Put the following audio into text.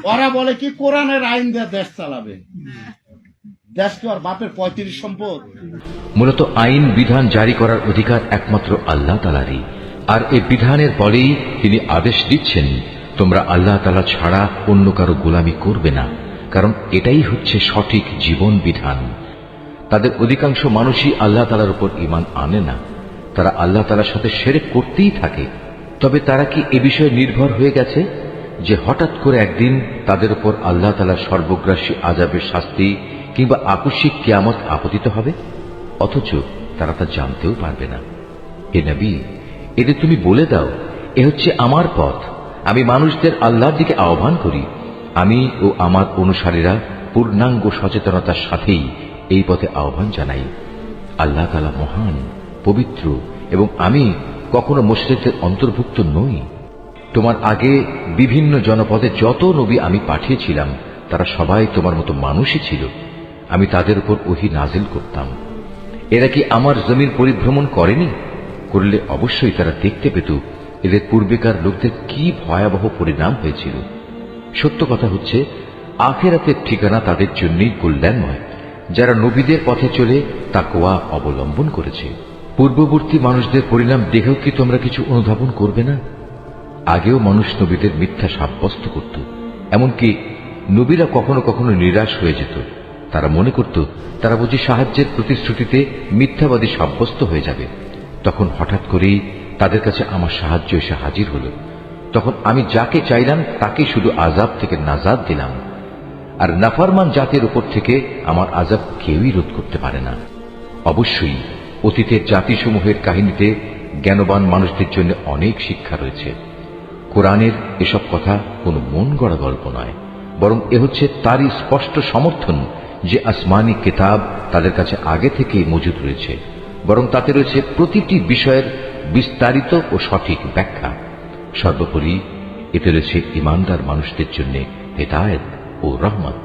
ওরা বলে কি কোরআনের আইন দিয়ে দেশ চালাবে। দেশ তো আর বাপের 35 সম্পদ। মূলত আইন বিধান জারি করার অধিকার একমাত্র আল্লাহ তাআলারই, আর এই বিধানের বলেই তিনি আদেশ দিচ্ছেন তোমরা আল্লাহ তাআলা ছাড়া অন্য কারো গোলামি করবে না, কারণ এটাই হচ্ছে সঠিক জীবন বিধান। তাদের অধিকাংশ মানুষই আল্লাহ তাআলার উপর ঈমান আনে না, তারা আল্লাহ তাআলার সাথে শিরক করতেই থাকে। তবে তারা কি এ বিষয়ে নির্ভর হয়ে গেছে যে হঠাৎ করে একদিন তাদের উপর আল্লাহ তাআলার সর্বগ্রাসী আযাবের শাস্তি কিংবা আকস্মিক কিয়ামত আপতিত হবে? অথচ তারা তা জানতেও পারবে না। হে নবী, এদের তুমি বলে দাও, এ হচ্ছে আমার পথ, আমি মানুষদের আল্লাহর দিকে আহ্বান করি। আমি ও আমার অনুসারীরা পূর্ণাঙ্গ সচেতনতার সাথেই এই পথে আহ্বান জানাই। আল্লাহ তাআলা মহান, পবিত্র, এবং আমি কখনো মুশরিকদের অন্তর্ভুক্ত নই। তোমার আগে বিভিন্ন জনপদে যত নবী আমি পাঠিয়েছিলাম তারা সবাই তোমার মতো মানুষই ছিল। আমি তাদের উপর ওহী নাজিল করতাম। এরা কি আমার জমিন পরিভ্রমণ করেনি? করলে অবশ্যই তারা দেখতে পেত এদের পূর্বেকার লোকদের কি ভয়াবহ পরিণাম হয়েছিল। সত্য কথা হচ্ছে, আখিরাতের ঠিকানা তাদের জন্যই কল্যাণময়, যারা নবীদের পথে চলে তাকওয়া অবলম্বন করেছে। পূর্ববর্তী মানুষদের পরিণাম দেখেও কি তোমরা কিছু অনুধাবন করবে না? আগেও মানুষ নবীদের মিথ্যা সাব্যস্ত করত, এমনকি নবীরা কখনো কখনো নিরাশ হয়ে যেত। তারা মনে করত তারা বুঝি সাহায্যের প্রতিশ্রুতিতে মিথ্যাবাদী সাব্যস্ত হয়ে যাবে। তখন হঠাৎ করেই তাদের কাছে আমার সাহায্য এসে হাজির হল। তখন আমি যাকে চাইলাম তাকে শুধু আযাব থেকে নাজাত দিলাম, আর নাফরমান জাতির উপর থেকে আমার আযাব কেউই রোধ করতে পারে না। অবশ্যই অতীতের জাতিসমূহের কাহিনীতে জ্ঞানবান মানুষদের জন্য অনেক শিক্ষা রয়েছে। কোরআনের এসব কথা কোনো মন গড়া গল্প নয়, বরং এ হচ্ছে তারই স্পষ্ট সমর্থন যে আসমানি কিতাব তাদের কাছে আগে থেকেই মজুদ রয়েছে, বরং তাতে রয়েছে প্রতিটি বিষয়ের বিস্তারিত ও সঠিক ব্যাখ্যা। সর্বোপরি এতে রয়েছে ঈমানদার মানুষদের জন্য হেদায়েত ও রহমত।